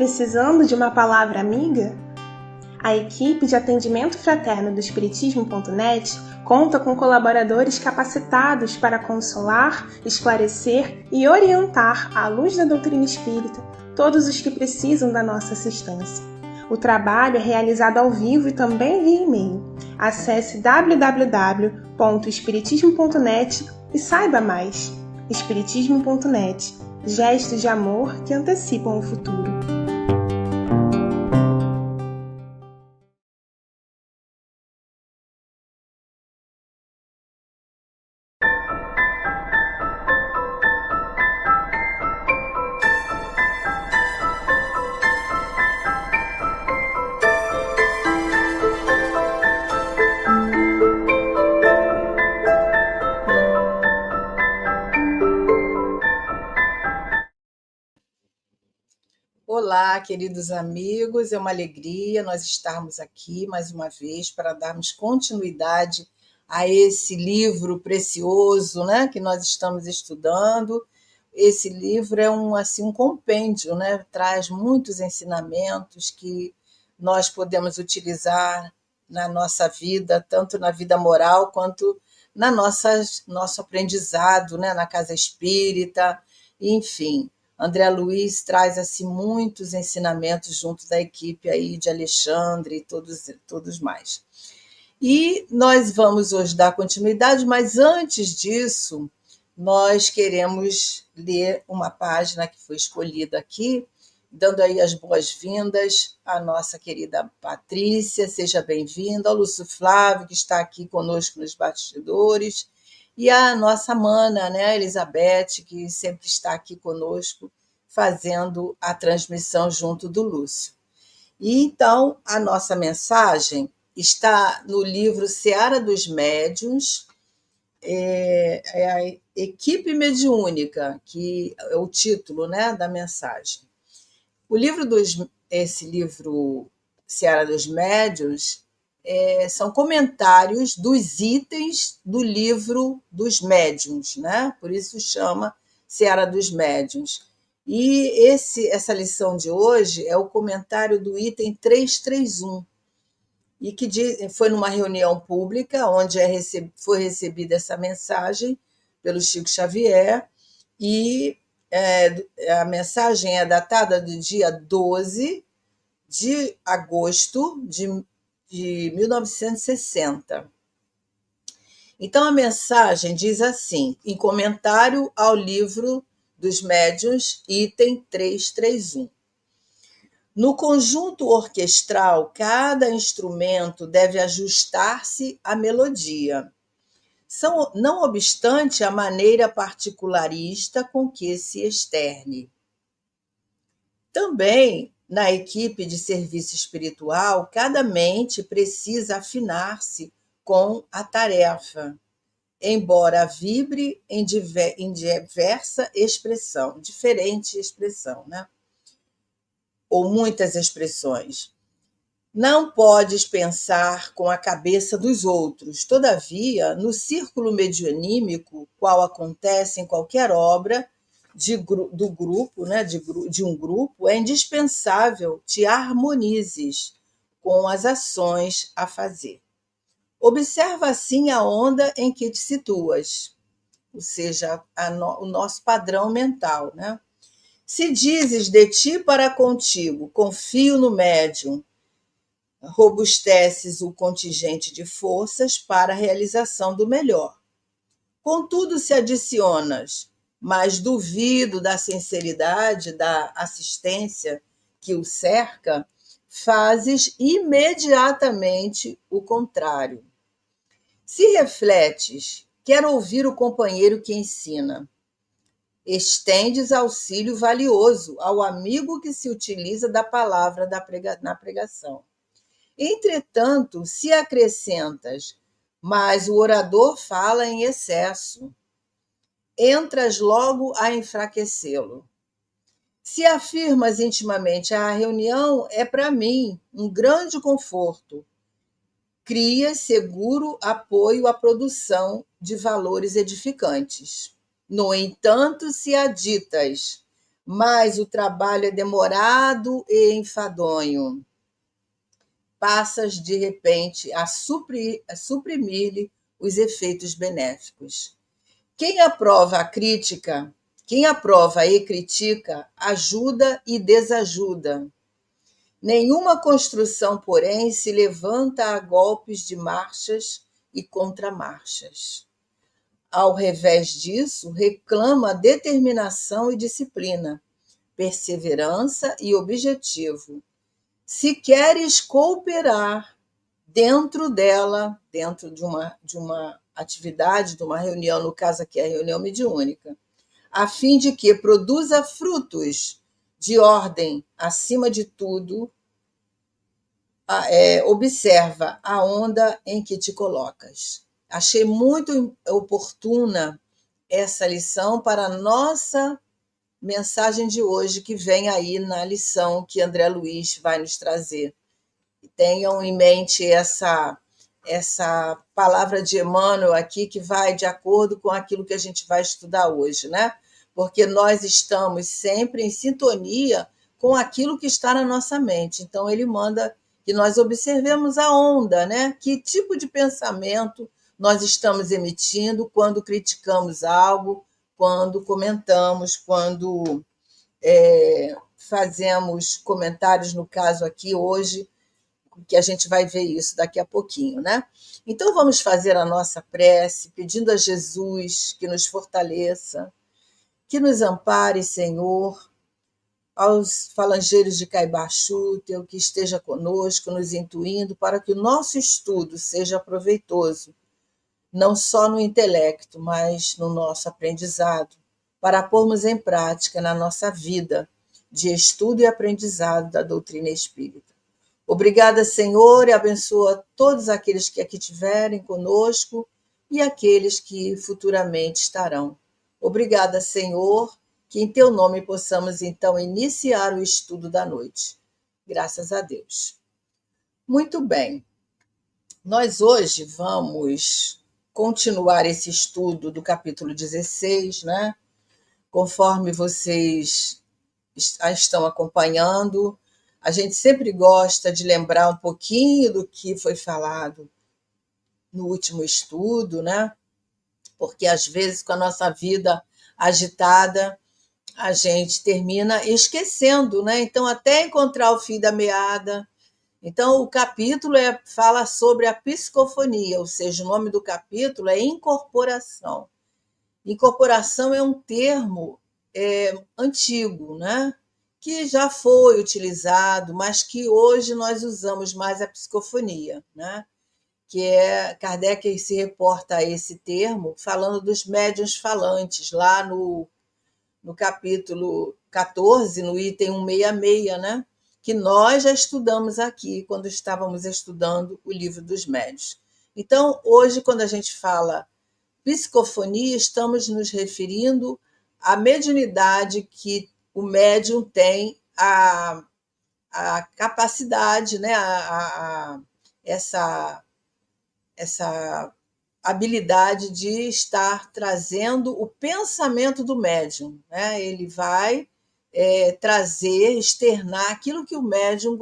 Precisando de uma palavra amiga? A equipe de atendimento fraterno do Espiritismo.net conta com colaboradores capacitados para consolar, esclarecer e orientar, à luz da doutrina espírita, todos os que precisam da nossa assistência. O trabalho é realizado ao vivo e também via e-mail. Acesse www.espiritismo.net e saiba mais. Espiritismo.net. Gestos de amor que antecipam o futuro. Olá, queridos amigos, é uma alegria nós estarmos aqui mais uma vez para darmos continuidade a esse livro precioso, né, que nós estamos estudando. Esse livro é um compêndio, né, traz muitos ensinamentos que nós podemos utilizar na nossa vida, tanto na vida moral quanto na nosso aprendizado, né, na casa espírita, enfim. André Luiz traz assim muitos ensinamentos junto da equipe aí de Alexandre e todos mais. E nós vamos hoje dar continuidade, mas antes disso, nós queremos ler uma página que foi escolhida aqui, dando aí as boas-vindas à nossa querida Patrícia, seja bem-vinda, ao Lúcio Flávio, que está aqui conosco nos bastidores, e a nossa mana, né, Elizabeth, que sempre está aqui conosco, fazendo a transmissão junto do Lúcio. E então, a nossa mensagem está no livro Seara dos Médiuns, a Equipe Mediúnica, que é o título, né, da mensagem. Esse livro Seara dos Médiuns são comentários dos itens do livro dos médiuns, né? Por isso chama Seara dos Médiuns. E essa lição de hoje é o comentário do item 331, e que foi numa reunião pública onde foi recebida essa mensagem pelo Chico Xavier, e a mensagem é datada do dia 12 de agosto de 1960. Então, a mensagem diz assim, em comentário ao livro dos médiuns, item 331. No conjunto orquestral, cada instrumento deve ajustar-se à melodia, não obstante a maneira particularista com que se externe. Também, na equipe de serviço espiritual, cada mente precisa afinar-se com a tarefa, embora vibre em diversa expressão, diferente expressão, né? Ou muitas expressões. Não podes pensar com a cabeça dos outros. Todavia, no círculo medianímico, qual acontece em qualquer obra do grupo, né, de um grupo, é indispensável te harmonizes com as ações a fazer. Observa assim a onda em que te situas, ou seja, o nosso padrão mental, né? Se dizes de ti para contigo, confio no médium, robusteces o contingente de forças para a realização do melhor. Contudo, se adicionas, mas duvido da sinceridade da assistência que o cerca, fazes imediatamente o contrário. Se refletes, quer ouvir o companheiro que ensina, estendes auxílio valioso ao amigo que se utiliza da palavra na pregação. Entretanto, se acrescentas, mas o orador fala em excesso, entras logo a enfraquecê-lo. Se afirmas intimamente, a reunião é para mim um grande conforto, crias seguro apoio à produção de valores edificantes. No entanto, se aditas, mas o trabalho é demorado e enfadonho. Passas, de repente, a suprimir-lhe os efeitos benéficos. Quem aprova e critica, ajuda e desajuda. Nenhuma construção, porém, se levanta a golpes de marchas e contramarchas. Ao revés disso, reclama determinação e disciplina, perseverança e objetivo. Se queres cooperar dentro dela, dentro de uma atividade, de uma reunião, no caso aqui é a reunião mediúnica, a fim de que produza frutos de ordem, acima de tudo, observa a onda em que te colocas. Achei muito oportuna essa lição para a nossa mensagem de hoje, que vem aí na lição que André Luiz vai nos trazer. Tenham em mente essa palavra de Emmanuel aqui, que vai de acordo com aquilo que a gente vai estudar hoje, né? Porque nós estamos sempre em sintonia com aquilo que está na nossa mente. Então, ele manda que nós observemos a onda, né? Que tipo de pensamento nós estamos emitindo quando criticamos algo, quando comentamos, quando fazemos comentários, no caso aqui hoje, que a gente vai ver isso daqui a pouquinho, né? Então vamos fazer a nossa prece, pedindo a Jesus que nos fortaleça, que nos ampare, Senhor, aos falangeiros de Caibaxútel, que esteja conosco, nos intuindo, para que o nosso estudo seja proveitoso, não só no intelecto, mas no nosso aprendizado, para pormos em prática na nossa vida de estudo e aprendizado da doutrina espírita. Obrigada, Senhor, e abençoa todos aqueles que aqui estiverem conosco e aqueles que futuramente estarão. Obrigada, Senhor, que em teu nome possamos, então, iniciar o estudo da noite. Graças a Deus. Muito bem. Nós hoje vamos continuar esse estudo do capítulo 16, né? Conforme vocês estão acompanhando, a gente sempre gosta de lembrar um pouquinho do que foi falado no último estudo, né? Porque às vezes, com a nossa vida agitada, a gente termina esquecendo, né? Então, até encontrar o fim da meada. Então, o capítulo fala sobre a psicofonia, ou seja, o nome do capítulo é incorporação. Incorporação é um termo antigo, né? Que já foi utilizado, mas que hoje nós usamos mais a psicofonia, né? Que Kardec se reporta a esse termo falando dos médiuns falantes, lá no capítulo 14, no item 166, né? Que nós já estudamos aqui quando estávamos estudando o livro dos médiuns. Então, hoje, quando a gente fala psicofonia, estamos nos referindo à mediunidade que o médium tem a capacidade, né, essa habilidade de estar trazendo o pensamento do médium, né? Ele vai trazer, externar aquilo que o médium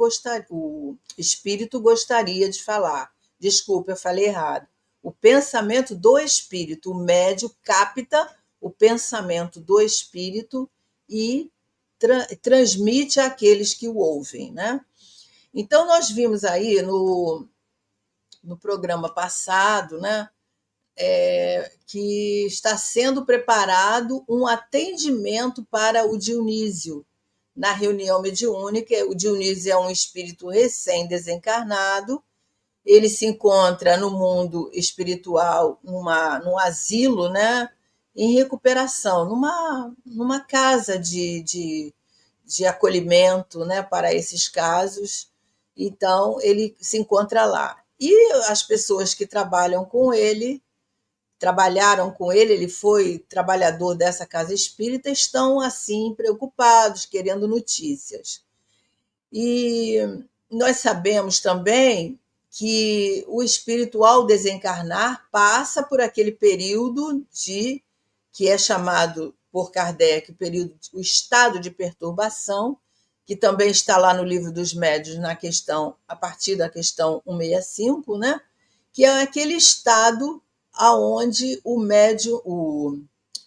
o espírito gostaria de falar. Desculpa, eu falei errado. O pensamento do espírito, o médium capta o pensamento do espírito e transmite àqueles que o ouvem, né? Então, nós vimos aí no programa passado, né, que está sendo preparado um atendimento para o Dionísio na reunião mediúnica. O Dionísio é um espírito recém-desencarnado, ele se encontra no mundo espiritual, num asilo, né, em recuperação, numa casa de acolhimento, né, para esses casos. Então, ele se encontra lá. E as pessoas que trabalharam com ele, ele foi trabalhador dessa casa espírita, estão assim preocupados, querendo notícias. E nós sabemos também que o espírito, ao desencarnar, passa por aquele período que é chamado por Kardec o estado de perturbação, que também está lá no Livro dos Médiuns, a partir da questão 165, né? Que é aquele estado aonde o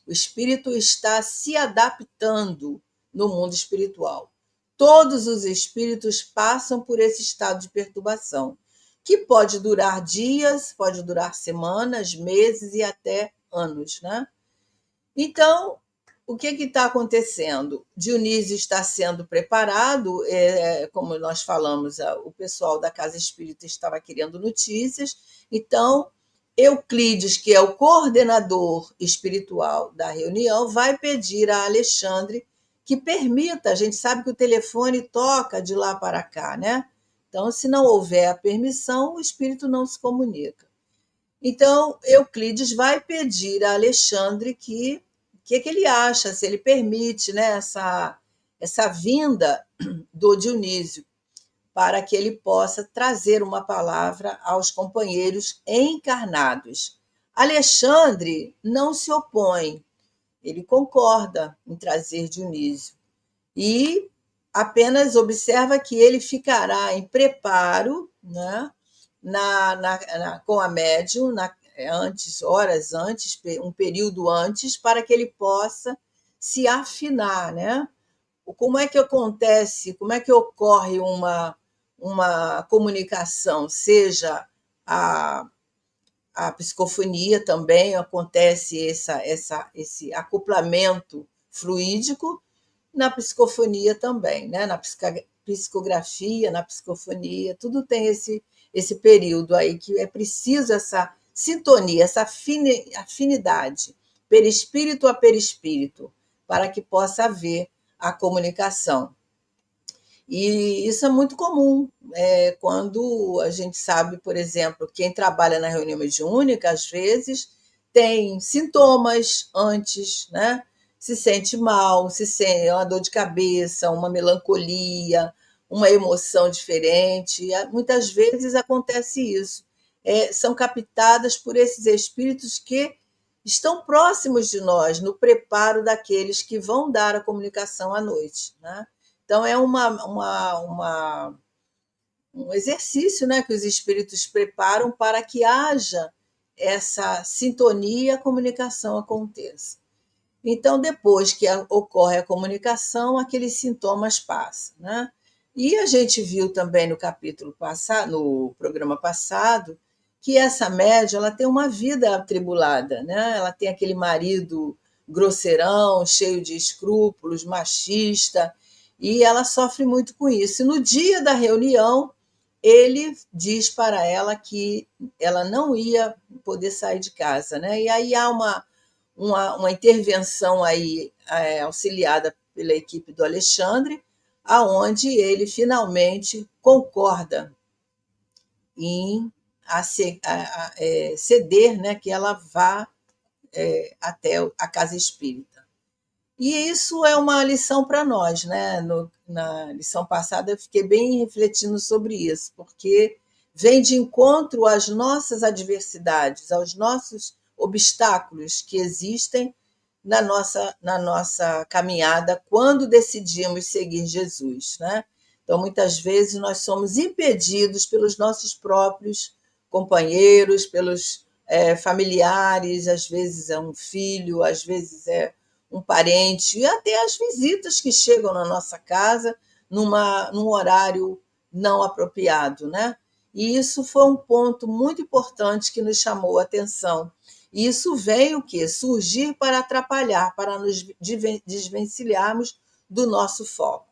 espírito está se adaptando no mundo espiritual. Todos os espíritos passam por esse estado de perturbação, que pode durar dias, pode durar semanas, meses e até anos, né? Então, o que está acontecendo? Dionísio está sendo preparado, como nós falamos, o pessoal da Casa Espírita estava querendo notícias, então Euclides, que é o coordenador espiritual da reunião, vai pedir a Alexandre que permita, a gente sabe que o telefone toca de lá para cá, né? Então, se não houver a permissão, o espírito não se comunica. Então, Euclides vai pedir a Alexandre que ele acha, se ele permite, né, essa vinda do Dionísio, para que ele possa trazer uma palavra aos companheiros encarnados. Alexandre não se opõe, ele concorda em trazer Dionísio e apenas observa que ele ficará em preparo, né, com a médium, horas antes, um período antes, para que ele possa se afinar, né? Como é que acontece, como é que ocorre uma comunicação, seja a psicofonia também, acontece esse acoplamento fluídico, na psicofonia também, né? Na psicografia, na psicofonia, tudo tem esse período aí que é preciso essa sintonia, essa afinidade, perispírito a perispírito, para que possa haver a comunicação. E isso é muito comum, quando a gente sabe, por exemplo, quem trabalha na reunião mediúnica, às vezes, tem sintomas antes, né? Se sente mal, se sente uma dor de cabeça, uma melancolia, uma emoção diferente. Muitas vezes acontece isso. São captadas por esses espíritos que estão próximos de nós, no preparo daqueles que vão dar a comunicação à noite, né? Então, é um exercício, né, que os espíritos preparam para que haja essa sintonia, a comunicação aconteça. Então, depois que ocorre a comunicação, aqueles sintomas passam, né? E a gente viu também no capítulo passado, no programa passado, que essa médium ela tem uma vida atribulada, né? Ela tem aquele marido grosseirão, cheio de escrúpulos, machista, e ela sofre muito com isso. E no dia da reunião, ele diz para ela que ela não ia poder sair de casa, né? E aí há uma intervenção aí auxiliada pela equipe do Alexandre, aonde ele finalmente concorda em ceder, né, que ela vá até a casa espírita. E isso é uma lição para nós, né? Na lição passada eu fiquei bem refletindo sobre isso, porque vem de encontro às nossas adversidades, aos nossos obstáculos que existem na nossa caminhada quando decidimos seguir Jesus, né? Então, muitas vezes nós somos impedidos pelos nossos próprios companheiros, pelos familiares, às vezes é um filho, às vezes é um parente, e até as visitas que chegam na nossa casa num horário não apropriado, né? E isso foi um ponto muito importante que nos chamou a atenção. E isso veio o quê? Surgir para atrapalhar, para nos desvencilharmos do nosso foco.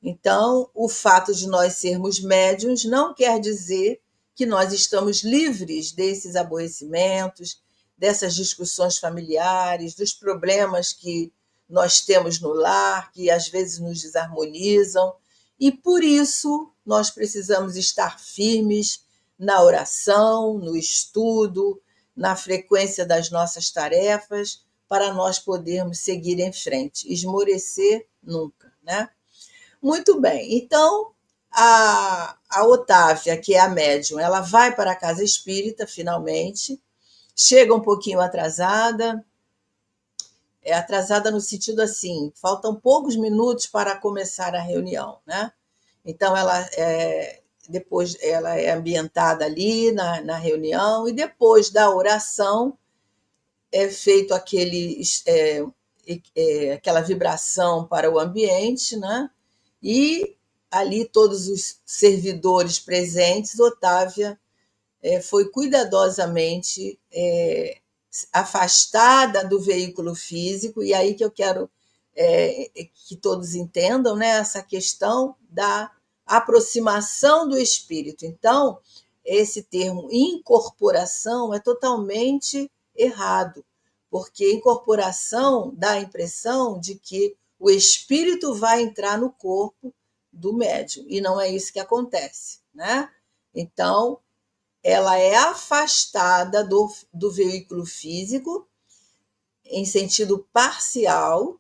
Então, o fato de nós sermos médiuns não quer dizer que nós estamos livres desses aborrecimentos, dessas discussões familiares, dos problemas que nós temos no lar, que às vezes nos desarmonizam. E por isso nós precisamos estar firmes na oração, no estudo, na frequência das nossas tarefas, para nós podermos seguir em frente, esmorecer nunca, né? Muito bem, então a Otávia, que é a médium, ela vai para a casa espírita finalmente, chega um pouquinho atrasada, atrasada no sentido assim, faltam poucos minutos para começar a reunião, né? Então, depois ela é ambientada ali na reunião, e depois da oração é feito aquela vibração para o ambiente, né? E ali todos os servidores presentes, Otávia foi cuidadosamente afastada do veículo físico, e aí que eu quero que todos entendam, né, essa questão da aproximação do espírito. Então, esse termo incorporação é totalmente errado, porque incorporação dá a impressão de que o espírito vai entrar no corpo do médium, e não é isso que acontece, né? Então, ela é afastada do veículo físico em sentido parcial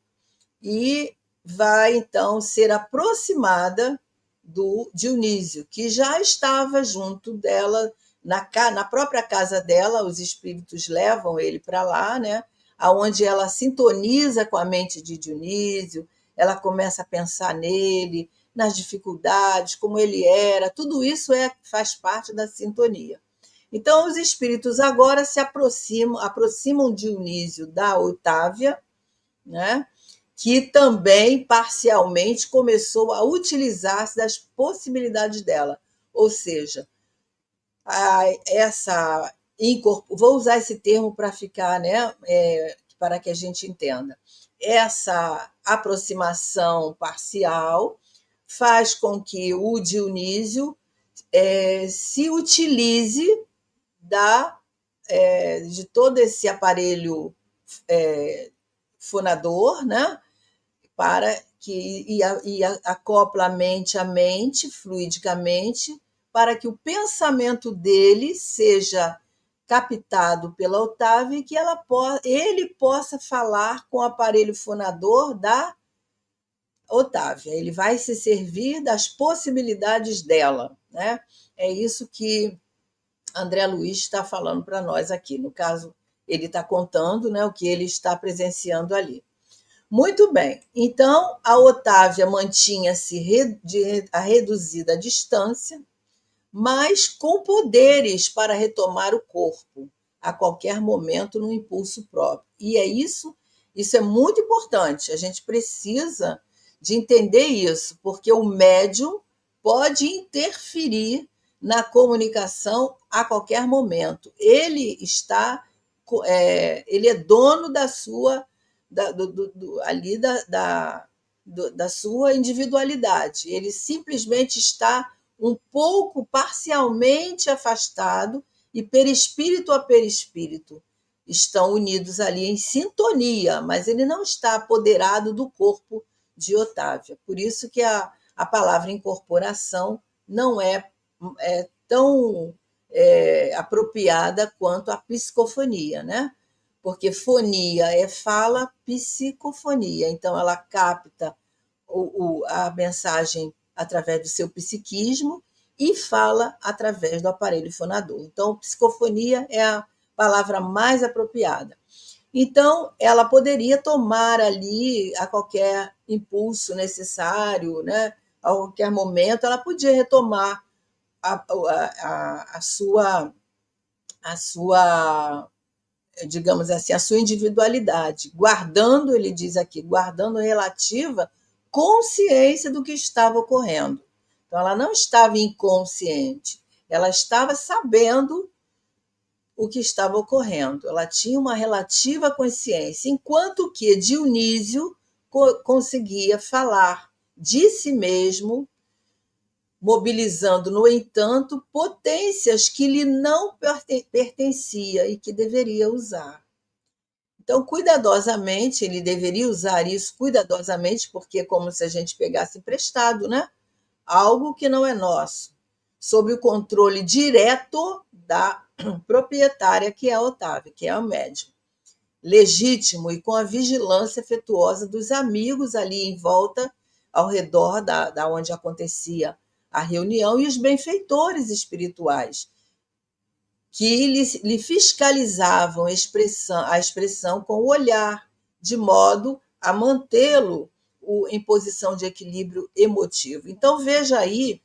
e vai, então, ser aproximada do Dionísio, que já estava junto dela, na própria casa dela. Os espíritos levam ele para lá, né? Onde ela sintoniza com a mente de Dionísio, ela começa a pensar nele, nas dificuldades, como ele era, tudo isso faz parte da sintonia. Então, os espíritos agora se aproximam de Dionísio da Otávia, né? Que também parcialmente começou a utilizar-se das possibilidades dela. Ou seja, vou usar esse termo para ficar, né, para que a gente entenda. Essa aproximação parcial faz com que o Dionísio se utilize de todo esse aparelho fonador, né, para que acopla a mente fluidicamente, para que o pensamento dele seja captado pela Otávia e que ele possa falar com o aparelho fonador da Otávia. Ele vai se servir das possibilidades dela, né? É isso que André Luiz está falando para nós aqui. No caso, ele está contando, né, o que ele está presenciando ali. Muito bem. Então, a Otávia mantinha-se a reduzida distância, mas com poderes para retomar o corpo a qualquer momento no impulso próprio. E isso é muito importante. A gente precisa de entender isso, porque o médium pode interferir na comunicação a qualquer momento. Ele é dono da sua da sua individualidade. Ele simplesmente está um pouco parcialmente afastado, e perispírito a perispírito estão unidos ali em sintonia, mas ele não está apoderado do corpo de Otávia. Por isso que a palavra incorporação não é tão apropriada quanto a psicofonia, né? Porque fonia é fala, psicofonia. Então, ela capta a mensagem através do seu psiquismo e fala através do aparelho fonador. Então, psicofonia é a palavra mais apropriada. Então, ela poderia tomar ali a qualquer impulso necessário, né? A qualquer momento, ela podia retomar a sua, digamos assim, a sua individualidade, guardando, ele diz aqui, guardando relativa consciência do que estava ocorrendo. Então, ela não estava inconsciente, ela estava sabendo o que estava ocorrendo, ela tinha uma relativa consciência, enquanto que Dionísio conseguia falar de si mesmo, mobilizando, no entanto, potências que lhe não pertencia e que deveria usar. Então, cuidadosamente, ele deveria usar isso cuidadosamente, porque é como se a gente pegasse emprestado, né? Algo que não é nosso, sob o controle direto da proprietária, que é a Otávia, que é o médium. Legítimo e com a vigilância afetuosa dos amigos ali em volta, ao redor da onde acontecia a reunião, e os benfeitores espirituais, que lhe fiscalizavam a expressão com o olhar, de modo a mantê-lo em posição de equilíbrio emotivo. Então, vejamos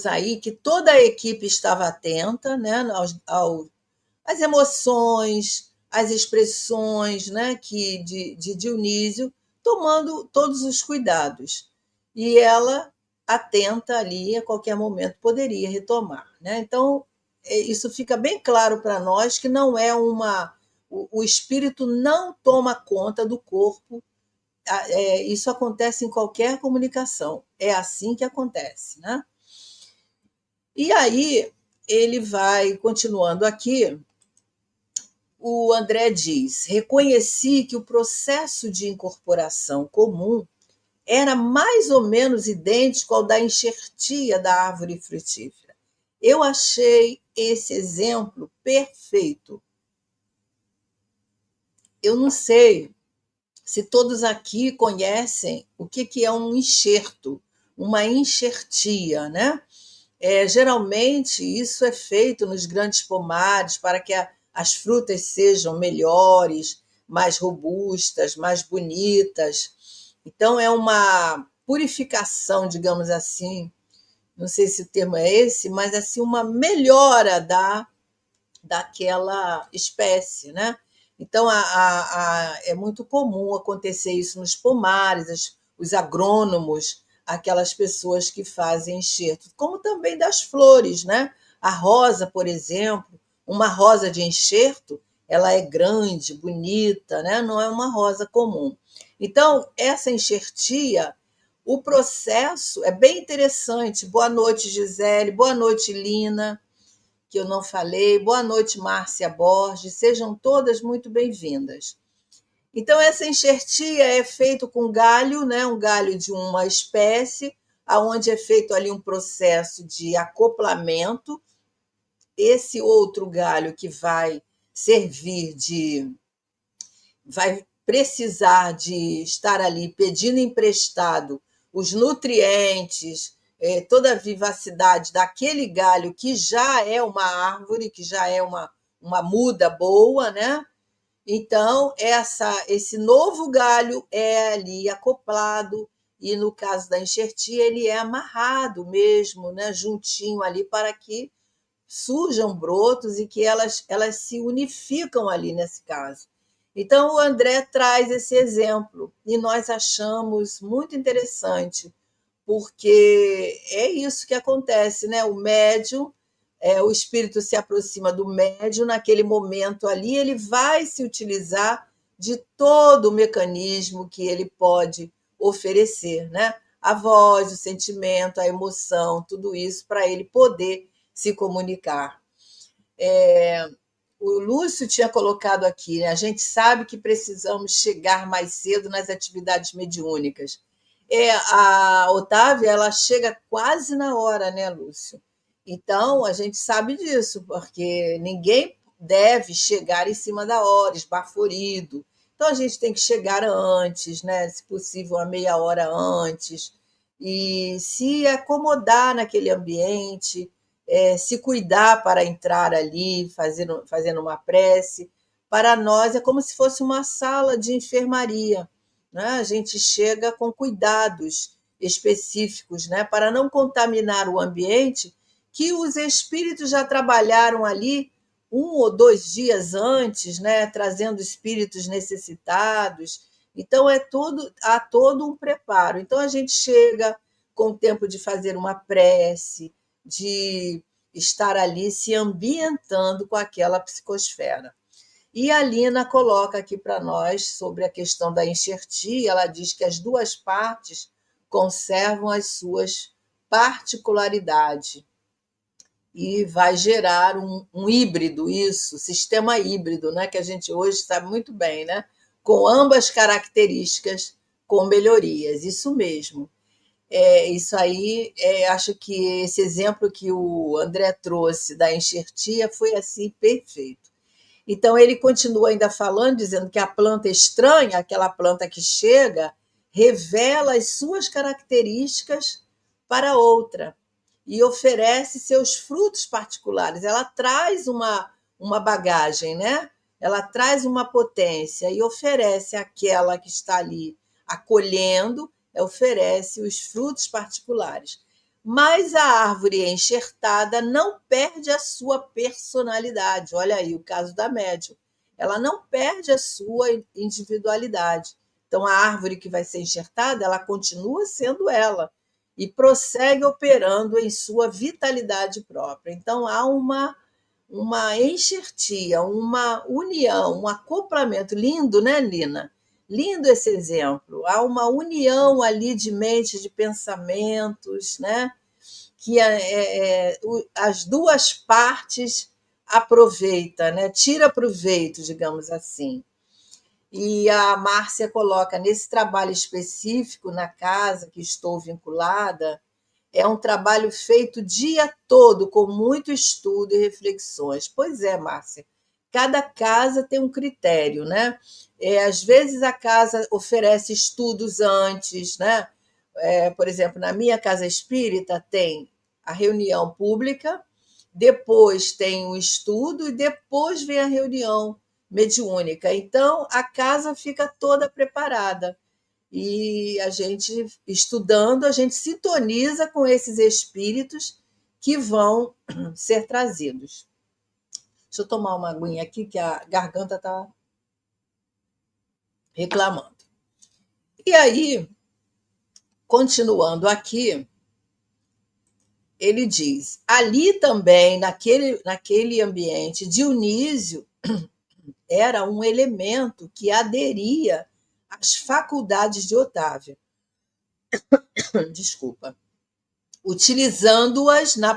aí que toda a equipe estava atenta, né, às emoções, às expressões, né, de Dionísio, tomando todos os cuidados. E ela, atenta ali, a qualquer momento poderia retomar. Né? Então, isso fica bem claro para nós que não é uma. O espírito não toma conta do corpo. Isso acontece em qualquer comunicação. É assim que acontece. Né? E aí, ele vai continuando aqui. O André diz: reconheci que o processo de incorporação comum era mais ou menos idêntico ao da enxertia da árvore frutífera. Eu achei esse exemplo perfeito. Eu não sei se todos aqui conhecem o que é um enxerto, uma enxertia, né? Geralmente isso é feito nos grandes pomares para que as frutas sejam melhores, mais robustas, mais bonitas. Então é uma purificação, digamos assim, não sei se o termo é esse, mas assim uma melhora daquela espécie, né? Então é muito comum acontecer isso nos pomares, os agrônomos, aquelas pessoas que fazem enxerto, como também das flores, né? A rosa, por exemplo, uma rosa de enxerto, ela é grande, bonita, né? Não é uma rosa comum. Então, essa enxertia, o processo é bem interessante. Boa noite, Gisele. Boa noite, Lina, que eu não falei. Boa noite, Márcia Borges. Sejam todas muito bem-vindas. Então, essa enxertia é feita com galho, né? Um galho de uma espécie, aonde é feito ali um processo de acoplamento. Esse outro galho que vai servir vai precisar de estar ali pedindo emprestado os nutrientes, toda a vivacidade daquele galho que já é uma árvore, que já é uma muda boa, né? Então, esse novo galho é ali acoplado, e no caso da enxertia, ele é amarrado mesmo, né? Juntinho ali, para que surjam brotos e que elas se unificam ali nesse caso. Então, o André traz esse exemplo e nós achamos muito interessante, porque é isso que acontece, né? O médium, o espírito se aproxima do médium naquele momento ali, ele vai se utilizar de todo o mecanismo que ele pode oferecer, né? A voz, o sentimento, a emoção, tudo isso para ele poder se comunicar. O Lúcio tinha colocado aqui, né? A gente sabe que precisamos chegar mais cedo nas atividades mediúnicas. A Otávia, ela chega quase na hora, né, Lúcio? Então, a gente sabe disso, porque ninguém deve chegar em cima da hora, esbaforido. Então, a gente tem que chegar antes, né? Se possível, uma meia hora antes, e se acomodar naquele ambiente, se cuidar para entrar ali, fazendo uma prece. Para nós é como se fosse uma sala de enfermaria, né? A gente chega com cuidados específicos, né? Para não contaminar o ambiente, que os espíritos já trabalharam ali 1 ou 2 dias antes, né? Trazendo espíritos necessitados. Então há todo um preparo. Então a gente chega com o tempo de fazer uma prece, de estar ali se ambientando com aquela psicosfera. E a Lina coloca aqui para nós sobre a questão da enxertia, ela diz que as duas partes conservam as suas particularidades e vai gerar um híbrido, isso, sistema híbrido, né, que a gente hoje sabe muito bem, né, com ambas características, com melhorias, isso mesmo. Isso aí, acho que esse exemplo que o André trouxe da enxertia foi assim perfeito. Então ele continua ainda falando, dizendo que a planta estranha, aquela planta que chega, revela as suas características para outra e oferece seus frutos particulares. Ela traz uma bagagem, né? ela traz uma potência e oferece àquela que está ali acolhendo, oferece os frutos particulares. Mas a árvore enxertada não perde a sua personalidade. Olha aí o caso da médium. Ela não perde a sua individualidade. Então, a árvore que vai ser enxertada, ela continua sendo ela e prossegue operando em sua vitalidade própria. Então, há uma enxertia, uma união, um acoplamento. Lindo, né, Lina? Lindo esse exemplo. Há uma união ali de mente, de pensamentos, né? Que as duas partes aproveita, né? Tira proveito, digamos assim. E a Márcia coloca nesse trabalho específico na casa que estou vinculada, é um trabalho feito o dia todo, com muito estudo e reflexões. Pois é, Márcia, cada casa tem um critério, né? Às vezes a casa oferece estudos antes, né? Por exemplo, na minha casa espírita tem a reunião pública, depois tem o estudo e depois vem a reunião mediúnica. Então, a casa fica toda preparada. E a gente, estudando, a gente sintoniza com esses espíritos que vão ser trazidos. Deixa eu tomar uma aguinha aqui, que a garganta está reclamando. E aí, continuando aqui, ele diz: ali também, naquele ambiente, Dionísio era um elemento que aderia às faculdades de Otávio. Desculpa. Utilizando-as na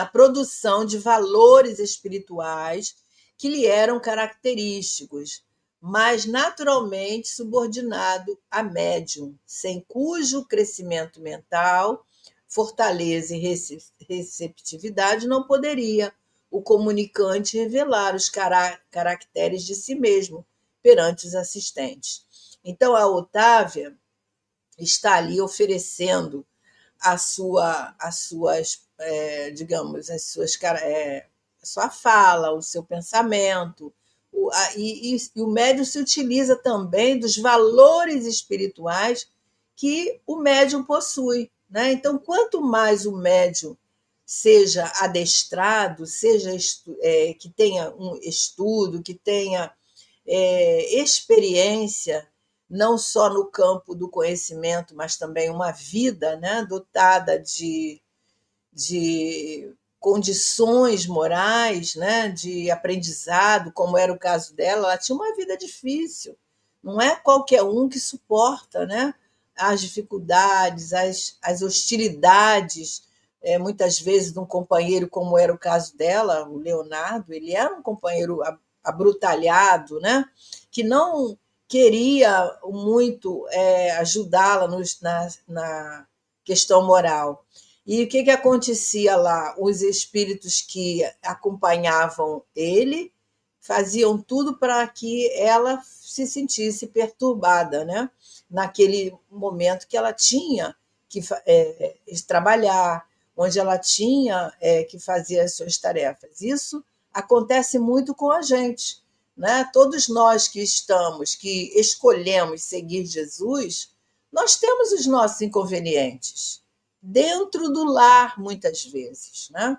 produção de valores espirituais que lhe eram característicos, mas naturalmente subordinado a médium, sem cujo crescimento mental, fortaleza e receptividade não poderia o comunicante revelar os caracteres de si mesmo perante os assistentes. Então, a Otávia está ali oferecendo a sua fala, o seu pensamento, e o médium se utiliza também dos valores espirituais que o médium possui, né? Então, quanto mais o médium seja adestrado, que tenha um estudo, que tenha experiência, não só no campo do conhecimento, mas também uma vida, né, dotada de condições morais, né, de aprendizado, como era o caso dela. Ela tinha uma vida difícil, não é qualquer um que suporta, né, as dificuldades, as hostilidades, muitas vezes de um companheiro, como era o caso dela, o Leonardo. Ele era um companheiro abrutalhado, né, que não queria muito ajudá-la na questão moral. E o que acontecia lá? Os espíritos que acompanhavam ele faziam tudo para que ela se sentisse perturbada, né? Naquele momento que ela tinha que trabalhar, onde ela tinha que fazer as suas tarefas. Isso acontece muito com a gente, né? Todos nós que escolhemos seguir Jesus, nós temos os nossos inconvenientes dentro do lar, muitas vezes, né?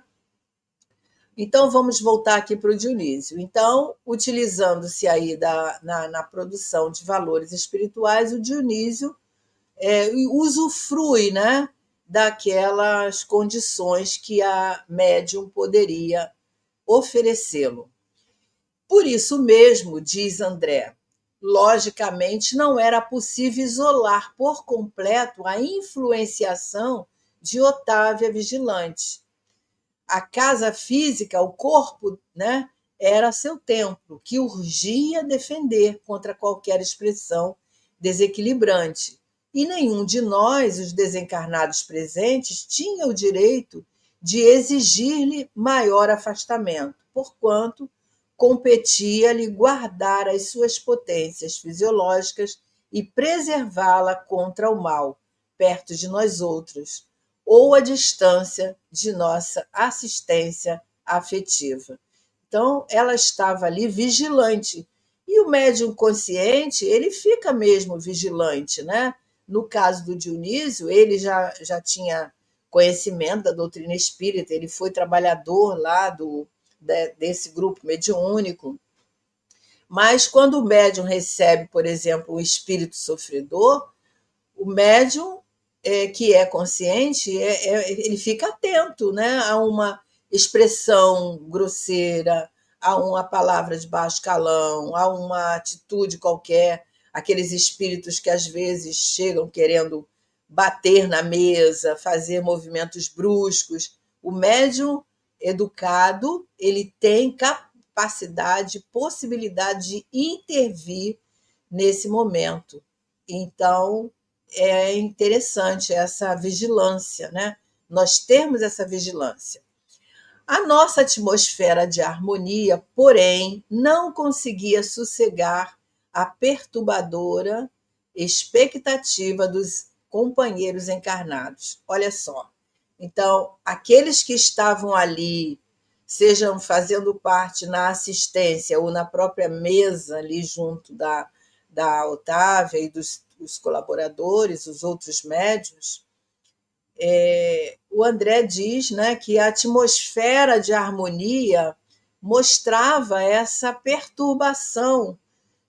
Então, vamos voltar aqui para o Dionísio. Então, utilizando-se aí na produção de valores espirituais, o Dionísio usufrui, né, daquelas condições que a médium poderia oferecê-lo. Por isso mesmo, diz André, logicamente não era possível isolar por completo a influenciação de Otávia Vigilante. A casa física, o corpo, né, era seu templo, que urgia defender contra qualquer expressão desequilibrante. E nenhum de nós, os desencarnados presentes, tinha o direito de exigir-lhe maior afastamento, porquanto competia-lhe guardar as suas potências fisiológicas e preservá-la contra o mal, perto de nós outros, ou a distância de nossa assistência afetiva. Então, ela estava ali vigilante. E o médium consciente, ele fica mesmo vigilante, né? No caso do Dionísio, ele já tinha conhecimento da doutrina espírita, ele foi trabalhador lá desse grupo mediúnico. Mas quando o médium recebe, por exemplo, um espírito sofredor, o médium que é consciente, ele fica atento, né, a uma expressão grosseira, a uma palavra de baixo calão, a uma atitude qualquer, aqueles espíritos que às vezes chegam querendo bater na mesa, fazer movimentos bruscos. O médium educado, ele tem capacidade, possibilidade de intervir nesse momento. Então, é interessante essa vigilância, né? Nós temos essa vigilância. A nossa atmosfera de harmonia, porém, não conseguia sossegar a perturbadora expectativa dos companheiros encarnados. Olha só. Então, aqueles que estavam ali, sejam fazendo parte na assistência ou na própria mesa ali junto da Otávia e dos colaboradores, os outros médios, o André diz, né, que a atmosfera de harmonia mostrava essa perturbação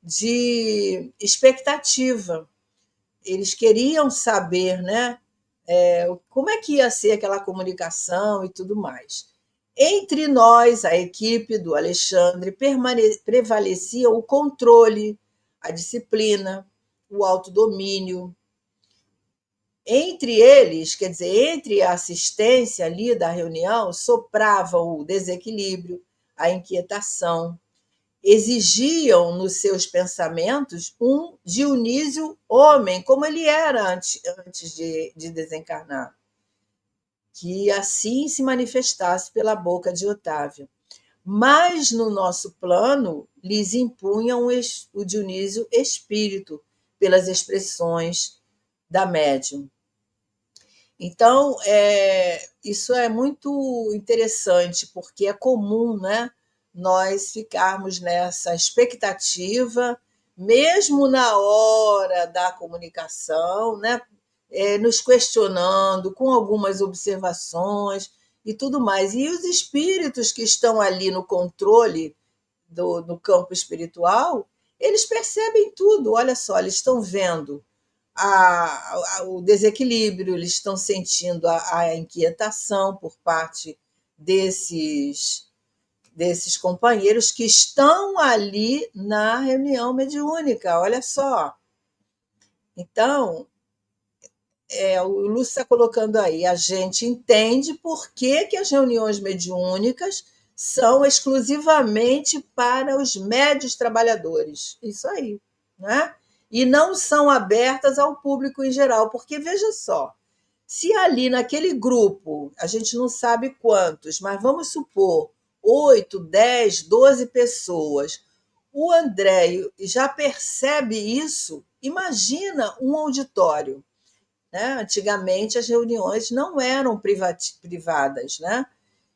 de expectativa. Eles queriam saber, né, como é que ia ser aquela comunicação e tudo mais. Entre nós, a equipe do Alexandre, prevalecia o controle, a disciplina, o autodomínio. Entre eles, quer dizer, entre a assistência ali da reunião, soprava o desequilíbrio, a inquietação. Exigiam nos seus pensamentos um Dionísio homem, como ele era antes de desencarnar, que assim se manifestasse pela boca de Otávio. Mas no nosso plano, lhes impunham o Dionísio espírito, pelas expressões da médium. Então, isso é muito interessante, porque é comum, né, nós ficarmos nessa expectativa, mesmo na hora da comunicação, né, nos questionando, com algumas observações e tudo mais. E os espíritos que estão ali no controle do campo espiritual, eles percebem tudo. Olha só, eles estão vendo o desequilíbrio, eles estão sentindo a inquietação por parte desses companheiros que estão ali na reunião mediúnica, olha só. Então, o Lúcio está colocando aí, a gente entende por que as reuniões mediúnicas são exclusivamente para os médios trabalhadores. Isso aí, né? E não são abertas ao público em geral, porque veja só, se ali naquele grupo, a gente não sabe quantos, mas vamos supor 8, 10, 12 pessoas, o André já percebe isso, imagina um auditório. Né? Antigamente as reuniões não eram privadas, né?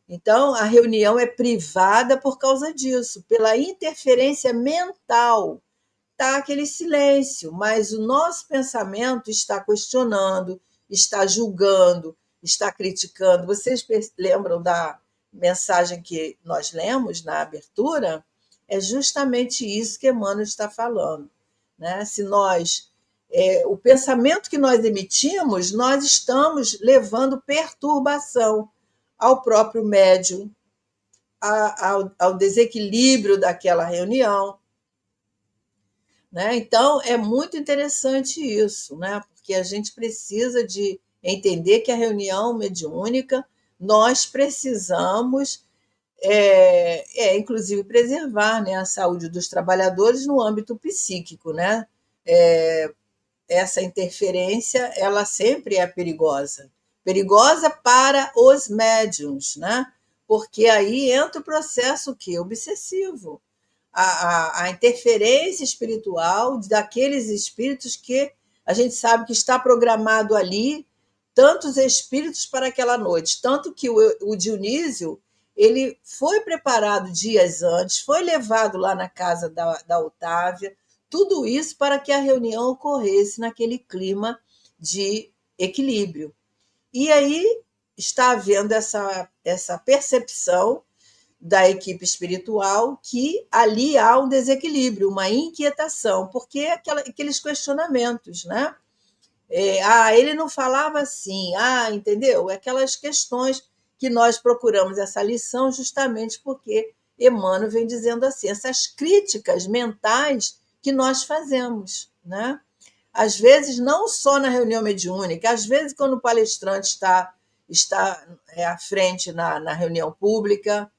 Então a reunião é privada por causa disso, pela interferência mental. Está aquele silêncio, mas o nosso pensamento está questionando, está julgando, está criticando. Vocês lembram da mensagem que nós lemos na abertura? É justamente isso que Emmanuel está falando. Né? Se nós o pensamento que nós emitimos, nós estamos levando perturbação ao próprio médium, ao desequilíbrio daquela reunião. Né? Então, é muito interessante isso, né? Porque a gente precisa de entender que a reunião mediúnica, nós precisamos, inclusive, preservar, né, a saúde dos trabalhadores no âmbito psíquico, né? Essa interferência, ela sempre é perigosa. Perigosa para os médiuns, né? Porque aí entra o processo que obsessivo. A interferência espiritual daqueles espíritos que a gente sabe que está programado ali tantos espíritos para aquela noite. Tanto que o Dionísio, ele foi preparado dias antes, foi levado lá na casa da Otávia, tudo isso para que a reunião ocorresse naquele clima de equilíbrio. E aí está havendo essa percepção da equipe espiritual que ali há um desequilíbrio, uma inquietação, porque aqueles questionamentos, né? Ele não falava assim, entendeu? Aquelas questões que nós procuramos essa lição justamente porque Emmanuel vem dizendo assim, essas críticas mentais que nós fazemos, né? Às vezes, não só na reunião mediúnica, às vezes quando o palestrante está à frente na reunião pública,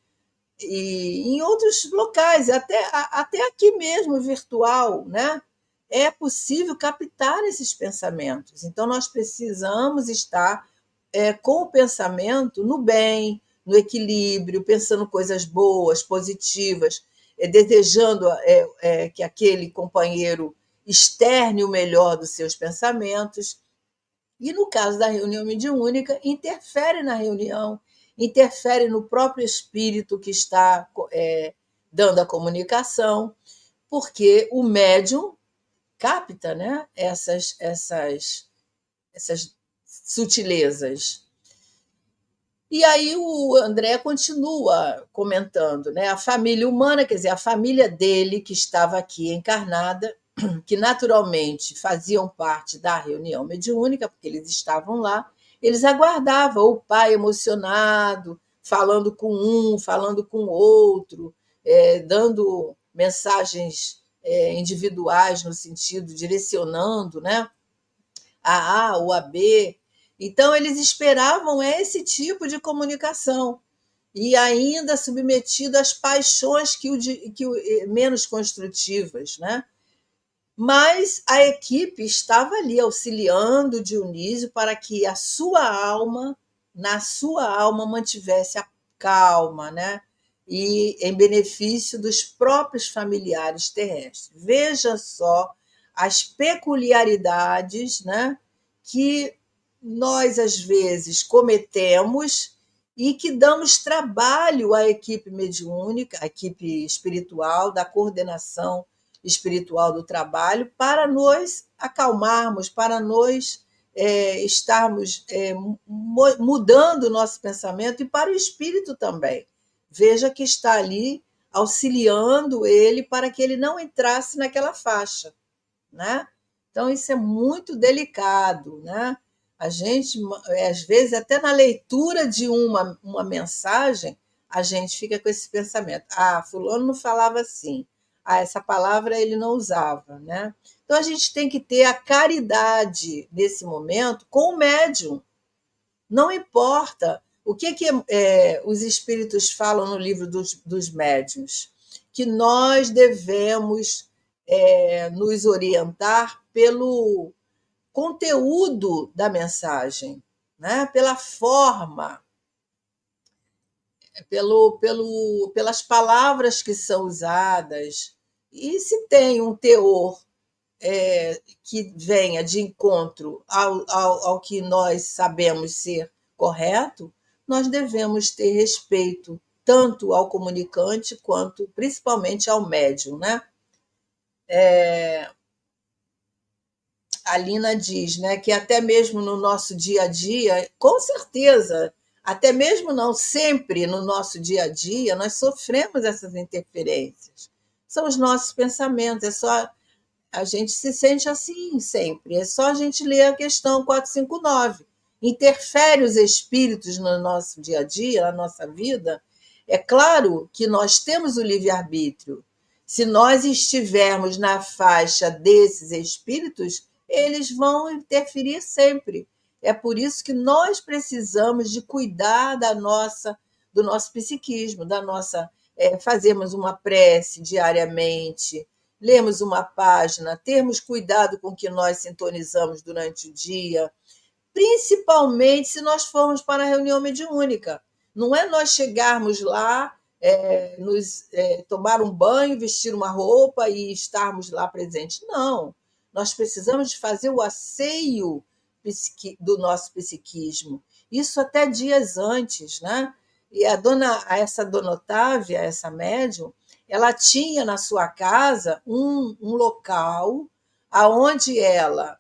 e em outros locais, até aqui mesmo, virtual, né? É possível captar esses pensamentos. Então, nós precisamos estar com o pensamento no bem, no equilíbrio, pensando coisas boas, positivas, desejando que aquele companheiro externe o melhor dos seus pensamentos. E no caso da reunião mediúnica, interfere na reunião, interfere no próprio espírito que está dando a comunicação, porque o médium capta, né, essas sutilezas. E aí o André continua comentando, né, a família humana, quer dizer, a família dele que estava aqui encarnada, que naturalmente faziam parte da reunião mediúnica, porque eles estavam lá, eles aguardavam o pai emocionado, falando com um, falando com o outro, dando mensagens individuais no sentido, direcionando, né, a A ou a B. Então, eles esperavam esse tipo de comunicação e ainda submetido às paixões menos construtivas, né? Mas a equipe estava ali auxiliando Dionísio para que na sua alma, mantivesse a calma, né? E em benefício dos próprios familiares terrestres. Veja só as peculiaridades, né, que nós, às vezes, cometemos e que damos trabalho à equipe mediúnica, à equipe espiritual, da coordenação espiritual do trabalho, para nos acalmarmos, para nós estarmos mudando o nosso pensamento e para o espírito também. Veja que está ali auxiliando ele para que ele não entrasse naquela faixa, né? Então, isso é muito delicado, né? A gente, às vezes, até na leitura de uma mensagem, a gente fica com esse pensamento. Fulano não falava assim. Essa palavra ele não usava, né? Então, a gente tem que ter a caridade, nesse momento, com o médium. Não importa o que os espíritos falam no livro dos médiuns, que nós devemos nos orientar pelo conteúdo da mensagem, né? Pela forma, pelas palavras que são usadas. E se tem um teor que venha de encontro ao que nós sabemos ser correto, nós devemos ter respeito tanto ao comunicante quanto, principalmente, ao médium, né? A Lina diz, né, que até mesmo no nosso dia a dia, com certeza, até mesmo não sempre no nosso dia a dia, nós sofremos essas interferências. São os nossos pensamentos, a gente se sente assim sempre. É só a gente ler a questão 459. Interfere os espíritos no nosso dia a dia, na nossa vida? É claro que nós temos o livre-arbítrio. Se nós estivermos na faixa desses espíritos, eles vão interferir sempre. É por isso que nós precisamos de cuidar do nosso psiquismo, fazermos uma prece diariamente, lermos uma página, termos cuidado com o que nós sintonizamos durante o dia, principalmente se nós formos para a reunião mediúnica. Não é nós chegarmos lá, tomar um banho, vestir uma roupa e estarmos lá presentes. Não. Nós precisamos de fazer o asseio do nosso psiquismo. Isso até dias antes, né? E essa dona Otávia, essa médium, ela tinha na sua casa um local aonde ela,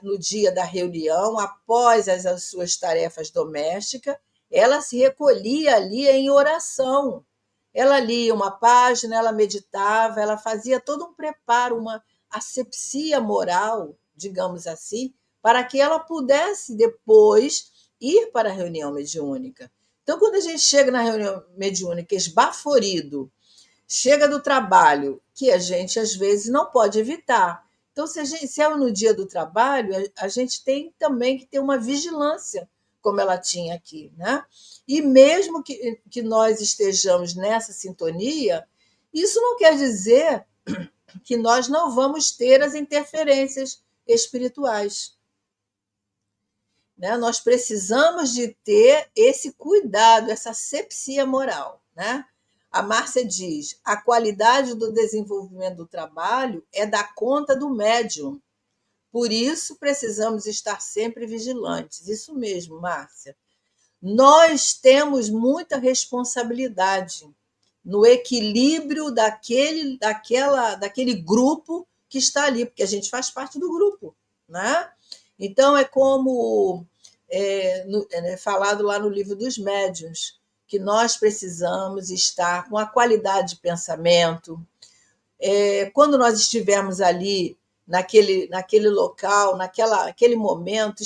no dia da reunião, após as suas tarefas domésticas, ela se recolhia ali em oração. Ela lia uma página, ela meditava, ela fazia todo um preparo, uma asepsia moral, digamos assim, para que ela pudesse depois ir para a reunião mediúnica. Então, quando a gente chega na reunião mediúnica esbaforido, chega do trabalho, que a gente às vezes não pode evitar. Então, se é no dia do trabalho, a gente tem também que ter uma vigilância, como ela tinha aqui, né? E mesmo que nós estejamos nessa sintonia, isso não quer dizer que nós não vamos ter as interferências espirituais, né? Nós precisamos de ter esse cuidado, essa asepsia moral, né? A Márcia diz: a qualidade do desenvolvimento do trabalho é da conta do médium. Por isso, precisamos estar sempre vigilantes. Isso mesmo, Márcia. Nós temos muita responsabilidade no equilíbrio daquele grupo que está ali, porque a gente faz parte do grupo, né? Então, é como falado lá no livro dos médiuns, que nós precisamos estar com a qualidade de pensamento. Quando nós estivermos ali, naquele local, naquele momento,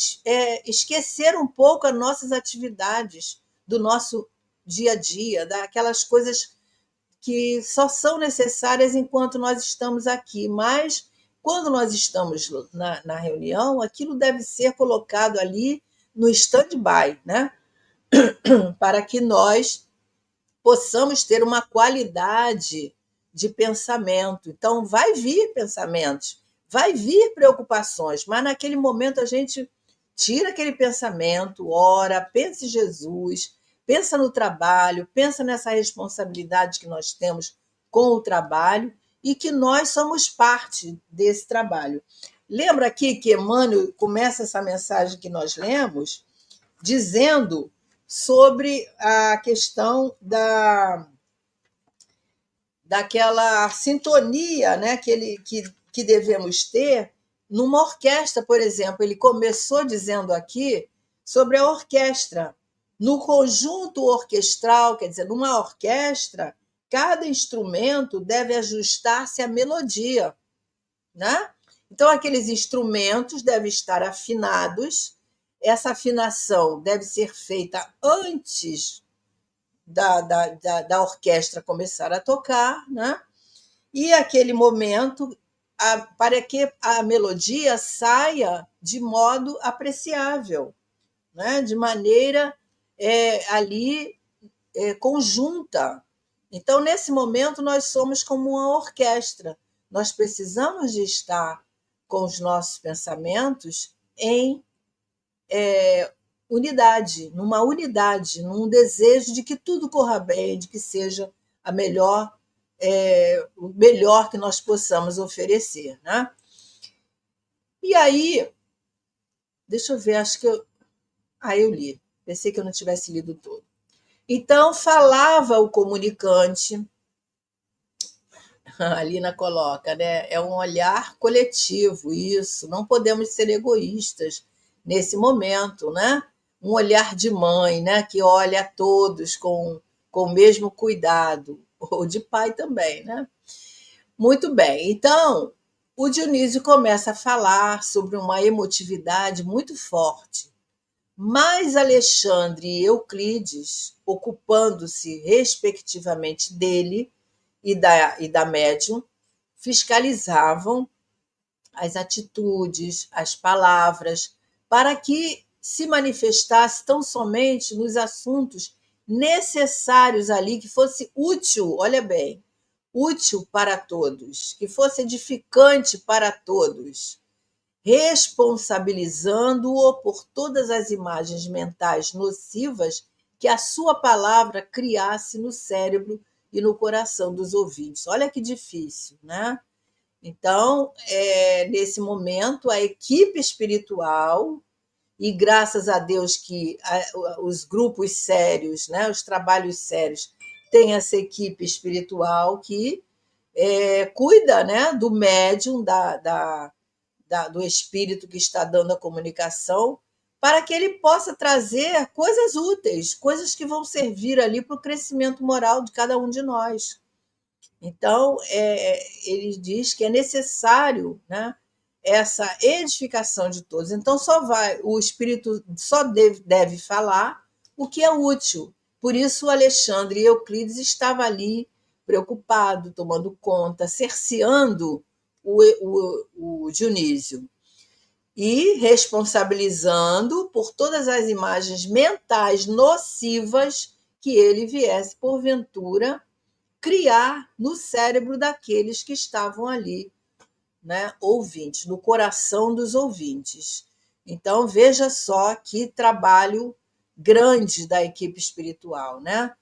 esquecer um pouco as nossas atividades do nosso dia a dia, daquelas coisas que só são necessárias enquanto nós estamos aqui, mas quando nós estamos na reunião, aquilo deve ser colocado ali no stand-by, né? Para que nós possamos ter uma qualidade de pensamento. Então, vai vir pensamentos, vai vir preocupações, mas naquele momento a gente tira aquele pensamento, ora, pensa em Jesus, pensa no trabalho, pensa nessa responsabilidade que nós temos com o trabalho e que nós somos parte desse trabalho. Lembra aqui que Emmanuel começa essa mensagem que nós lemos dizendo sobre a questão daquela sintonia, né, que devemos ter numa orquestra, por exemplo. Ele começou dizendo aqui sobre a orquestra. No conjunto orquestral, quer dizer, numa orquestra, cada instrumento deve ajustar-se à melodia, né? Então, aqueles instrumentos devem estar afinados. Essa afinação deve ser feita antes da orquestra começar a tocar, né? E aquele momento, para que a melodia saia de modo apreciável, né? De maneira ali conjunta. Então, nesse momento, nós somos como uma orquestra. Nós precisamos de estar com os nossos pensamentos em unidade, num desejo de que tudo corra bem, de que seja o melhor que nós possamos oferecer, né? E aí, deixa eu ver, acho que eu li, pensei que eu não tivesse lido todo. Então, falava o comunicante, a Lina coloca, né? É um olhar coletivo, isso, não podemos ser egoístas nesse momento, né? Um olhar de mãe, né? Que olha a todos com o mesmo cuidado, ou de pai também, né? Muito bem, então o Dionísio começa a falar sobre uma emotividade muito forte, mas Alexandre e Euclides, ocupando-se respectivamente dele e da médium, fiscalizavam as atitudes, as palavras, para que se manifestasse tão somente nos assuntos necessários ali, que fosse útil, olha bem, útil para todos, que fosse edificante para todos, responsabilizando-o por todas as imagens mentais nocivas que a sua palavra criasse no cérebro e no coração dos ouvintes. Olha que difícil, né? Então, nesse momento, a equipe espiritual e graças a Deus que os grupos sérios, né, os trabalhos sérios, têm essa equipe espiritual que cuida, né, do médium, do espírito que está dando a comunicação, para que ele possa trazer coisas úteis, coisas que vão servir ali para o crescimento moral de cada um de nós. Então, ele diz que é necessário, né, essa edificação de todos. Então, o espírito só deve falar o que é útil. Por isso, o Alexandre Euclides estava ali preocupado, tomando conta, cerceando o Dionísio e responsabilizando por todas as imagens mentais nocivas que ele viesse, porventura, criar no cérebro daqueles que estavam ali, né, ouvintes, no coração dos ouvintes. Então, veja só que trabalho grande da equipe espiritual, né?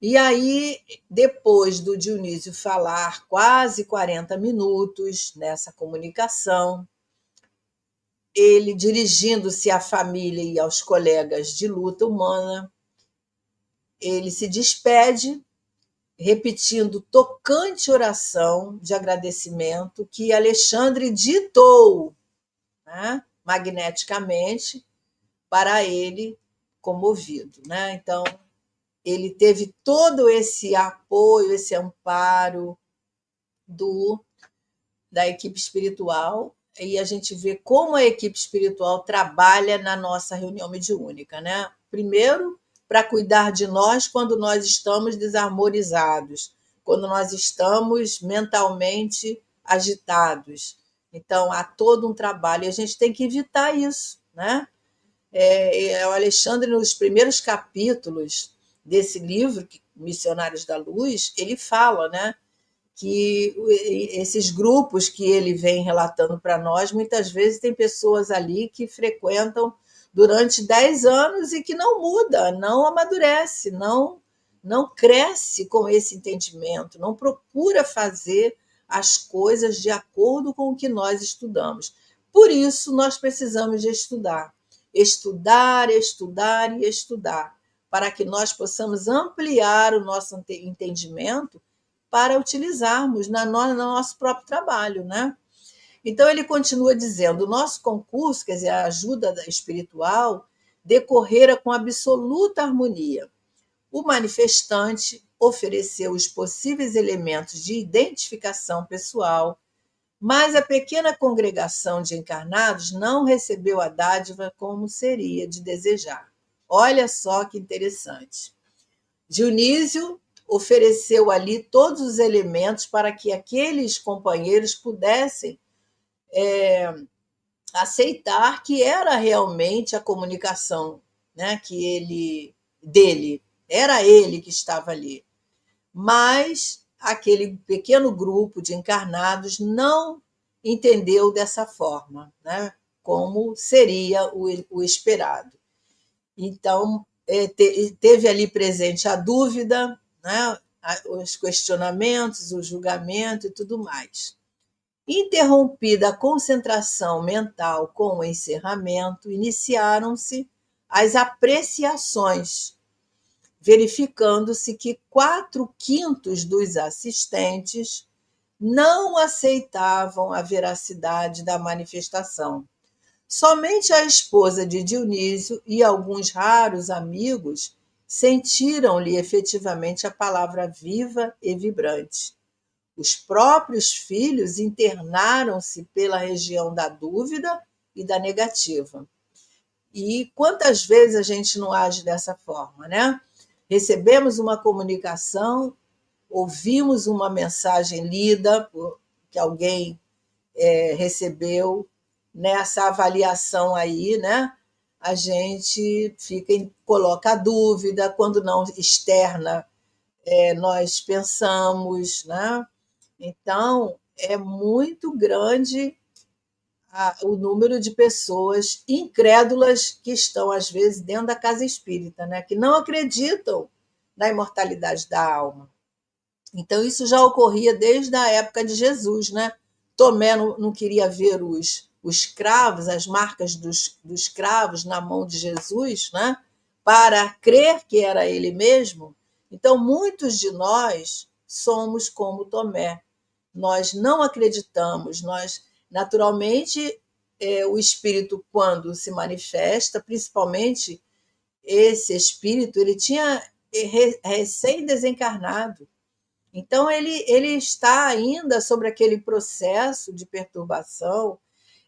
E aí, depois do Dionísio falar quase 40 minutos nessa comunicação, ele dirigindo-se à família e aos colegas de luta humana, ele se despede, repetindo tocante oração de agradecimento que Alexandre ditou, né, magneticamente para ele, comovido, né? Então, ele teve todo esse apoio, esse amparo da equipe espiritual, e a gente vê como a equipe espiritual trabalha na nossa reunião mediúnica, né? Primeiro, para cuidar de nós quando nós estamos desarmonizados, quando nós estamos mentalmente agitados. Então, há todo um trabalho, e a gente tem que evitar isso, né? O Alexandre, nos primeiros capítulos desse livro, Missionários da Luz, ele fala, né, que esses grupos que ele vem relatando para nós, muitas vezes tem pessoas ali que frequentam durante 10 anos e que não muda, não amadurece, não cresce com esse entendimento, não procura fazer as coisas de acordo com o que nós estudamos. Por isso, nós precisamos de estudar. Estudar, estudar e estudar, para que nós possamos ampliar o nosso entendimento para utilizarmos no nosso próprio trabalho, né? Então, ele continua dizendo: o nosso concurso, quer dizer, a ajuda espiritual, decorrera com absoluta harmonia. O manifestante ofereceu os possíveis elementos de identificação pessoal, mas a pequena congregação de encarnados não recebeu a dádiva como seria de desejar. Olha só que interessante. Dionísio ofereceu ali todos os elementos para que aqueles companheiros pudessem aceitar que era realmente a comunicação, né, dele, era ele que estava ali. Mas aquele pequeno grupo de encarnados não entendeu dessa forma, né, como seria o esperado. Então, teve ali presente a dúvida, né, os questionamentos, o julgamento e tudo mais. Interrompida a concentração mental com o encerramento, iniciaram-se as apreciações, verificando-se que 4/5 dos assistentes não aceitavam a veracidade da manifestação. Somente a esposa de Dionísio e alguns raros amigos sentiram-lhe efetivamente a palavra viva e vibrante. Os próprios filhos internaram-se pela região da dúvida e da negativa. E quantas vezes a gente não age dessa forma, né? Recebemos uma comunicação, ouvimos uma mensagem lida, que alguém recebeu, nessa avaliação aí, né? A gente coloca a dúvida, quando não externa, nós pensamos, né? Então, é muito grande o número de pessoas incrédulas que estão, às vezes, dentro da casa espírita, né? Que não acreditam na imortalidade da alma. Então, isso já ocorria desde a época de Jesus, né? Tomé não queria ver os cravos, as marcas dos cravos na mão de Jesus, né? Para crer que era ele mesmo. Então, muitos de nós somos como Tomé. Nós não acreditamos, nós, naturalmente, o espírito, quando se manifesta, principalmente esse espírito, ele tinha recém-desencarnado. Então, ele está ainda sobre aquele processo de perturbação,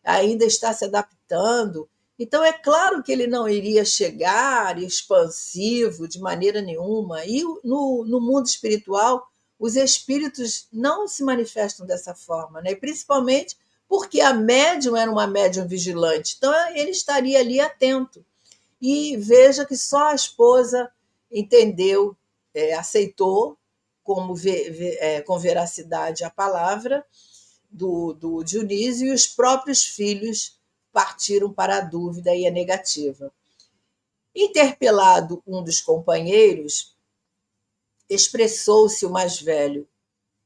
ainda está se adaptando. Então, é claro que ele não iria chegar expansivo de maneira nenhuma. E no mundo espiritual, os espíritos não se manifestam dessa forma, né? Principalmente porque a médium era uma médium vigilante. Então, ele estaria ali atento. E veja que só a esposa entendeu, aceitou com veracidade a palavra do Dionísio, e os próprios filhos partiram para a dúvida e a negativa. Interpelado um dos companheiros, expressou-se o mais velho.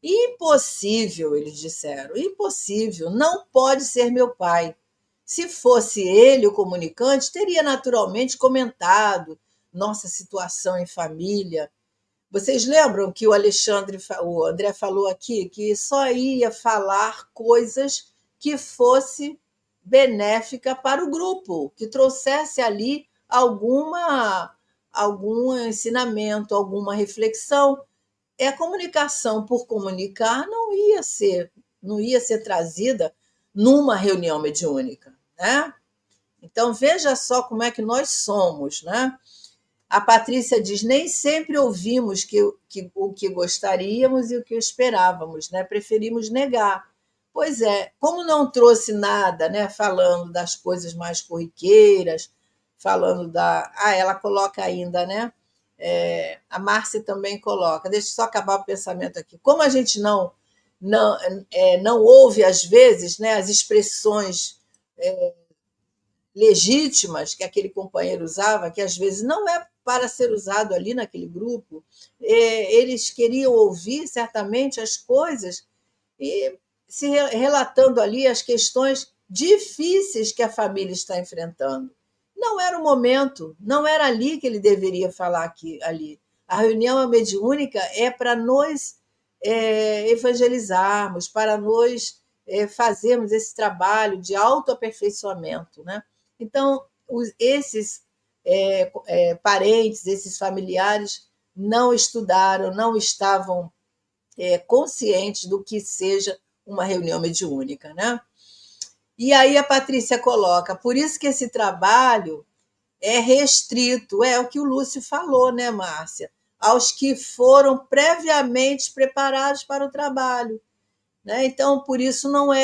Impossível, eles disseram, impossível, não pode ser meu pai. Se fosse ele o comunicante, teria naturalmente comentado nossa situação em família. Vocês lembram que o André falou aqui que só ia falar coisas que fosse benéfica para o grupo, que trouxesse ali algum ensinamento, alguma reflexão. A comunicação por comunicar não ia ser trazida numa reunião mediúnica, né? Então veja só como é que nós somos, né? A Patrícia diz: nem sempre ouvimos o que gostaríamos e o que esperávamos, né? Preferimos negar. Pois é, como não trouxe nada, né? Falando das coisas mais corriqueiras, falando da. Ah, ela coloca ainda, né? A Márcia também coloca. Deixa eu só acabar o pensamento aqui. Como a gente não ouve, às vezes, né, as expressões legítimas que aquele companheiro usava, que às vezes não é para ser usado ali naquele grupo, eles queriam ouvir certamente as coisas e se relatando ali as questões difíceis que a família está enfrentando. Não era o momento, não era ali que ele deveria falar ali. A reunião mediúnica é para nós evangelizarmos, para nós fazermos esse trabalho de autoaperfeiçoamento, né? Então, esses parentes, esses familiares não estudaram, não estavam conscientes do que seja uma reunião mediúnica, né? E aí a Patrícia coloca: por isso que esse trabalho é restrito, é o que o Lúcio falou, né, Márcia? Aos que foram previamente preparados para o trabalho, né? Então, por isso não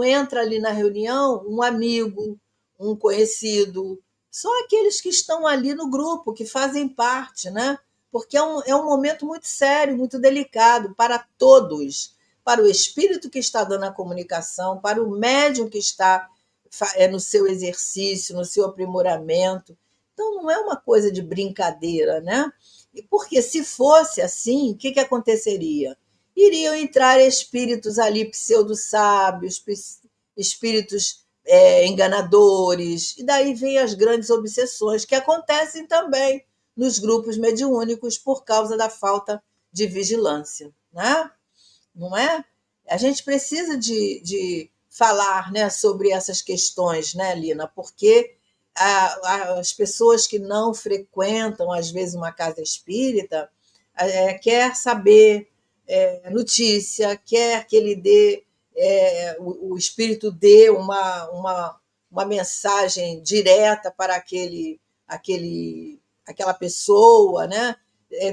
entra ali na reunião um amigo, um conhecido, só aqueles que estão ali no grupo, que fazem parte, né? Porque é um momento muito sério, muito delicado para todos, para o espírito que está dando a comunicação, para o médium que está no seu exercício, no seu aprimoramento. Então, não é uma coisa de brincadeira, né? Porque se fosse assim, o que aconteceria? Iriam entrar espíritos ali pseudo-sábios, espíritos enganadores, e daí vem as grandes obsessões que acontecem também nos grupos mediúnicos por causa da falta de vigilância, né? Não é? A gente precisa de falar, né, sobre essas questões, né, Lina? Porque as pessoas que não frequentam, às vezes, uma casa espírita, quer saber notícia, quer que ele dê, o espírito dê uma mensagem direta para aquela pessoa, né?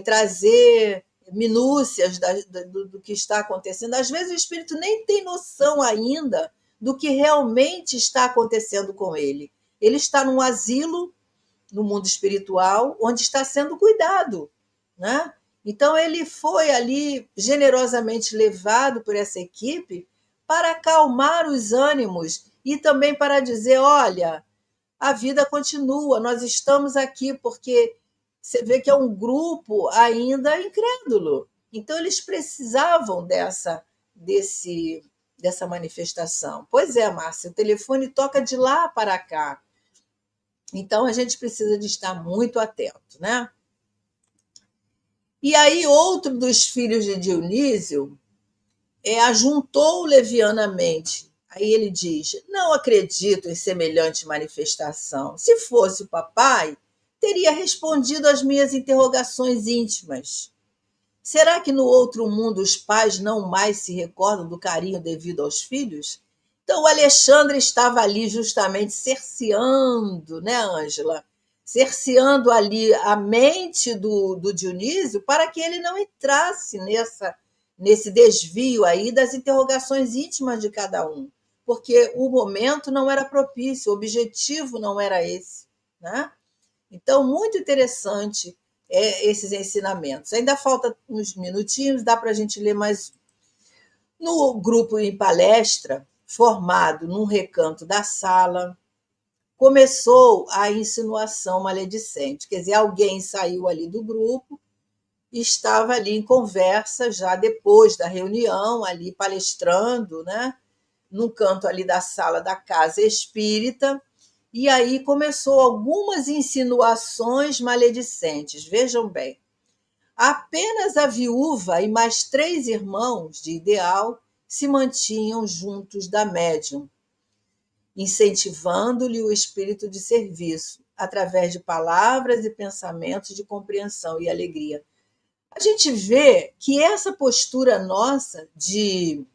Trazer minúcias do que está acontecendo. Às vezes o espírito nem tem noção ainda do que realmente está acontecendo com ele. Ele está num asilo, no mundo espiritual, onde está sendo cuidado, né? Então ele foi ali generosamente levado por essa equipe para acalmar os ânimos e também para dizer: olha, a vida continua, nós estamos aqui, porque você vê que é um grupo ainda incrédulo. Então eles precisavam dessa manifestação. Pois é, Márcia, o telefone toca de lá para cá. Então, a gente precisa de estar muito atento, né? E aí, outro dos filhos de Dionísio ajuntou levianamente. Aí ele diz: não acredito em semelhante manifestação. Se fosse o papai, teria respondido às minhas interrogações íntimas. Será que no outro mundo os pais não mais se recordam do carinho devido aos filhos? Então, o Alexandre estava ali justamente cerceando, né, Ângela? Cerceando ali a mente do Dionísio para que ele não entrasse nesse desvio aí das interrogações íntimas de cada um, porque o momento não era propício, o objetivo não era esse, né? Então, muito interessante esses ensinamentos. Ainda falta uns minutinhos, dá para a gente ler mais um. No grupo em palestra, formado num recanto da sala, começou a insinuação maledicente. Quer dizer, alguém saiu ali do grupo e estava ali em conversa já depois da reunião, ali palestrando, né? Num canto ali da sala da casa espírita, e aí começou algumas insinuações maledicentes. Vejam bem, apenas a viúva e mais 3 irmãos de Ideal se mantinham juntos da médium, incentivando-lhe o espírito de serviço, através de palavras e pensamentos de compreensão e alegria. A gente vê que essa postura nossa de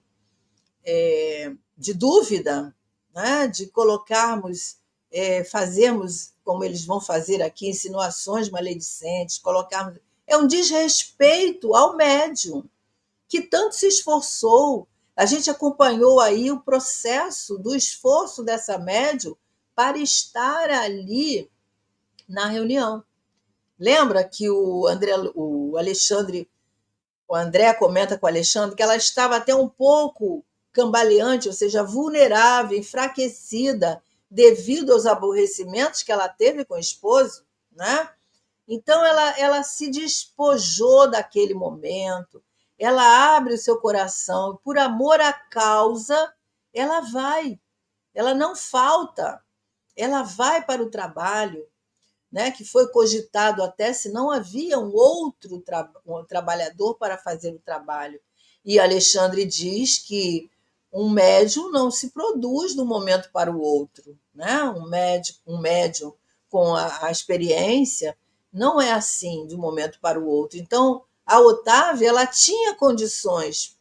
dúvida, né, de colocarmos, fazermos, como eles vão fazer aqui, insinuações maledicentes, colocarmos, é um desrespeito ao médium, que tanto se esforçou. A gente acompanhou aí o processo do esforço dessa médium para estar ali na reunião. Lembra que o André comenta com o Alexandre que ela estava até um pouco cambaleante, ou seja, vulnerável, enfraquecida, devido aos aborrecimentos que ela teve com o esposo, né? Então, ela se despojou daquele momento, ela abre o seu coração, por amor à causa, ela não falta, ela vai para o trabalho, né, que foi cogitado até se não havia um trabalhador para fazer o trabalho. E Alexandre diz que um médium não se produz de um momento para o outro, né? Um médium com a experiência não é assim de um momento para o outro. Então, a Otávia ela tinha condições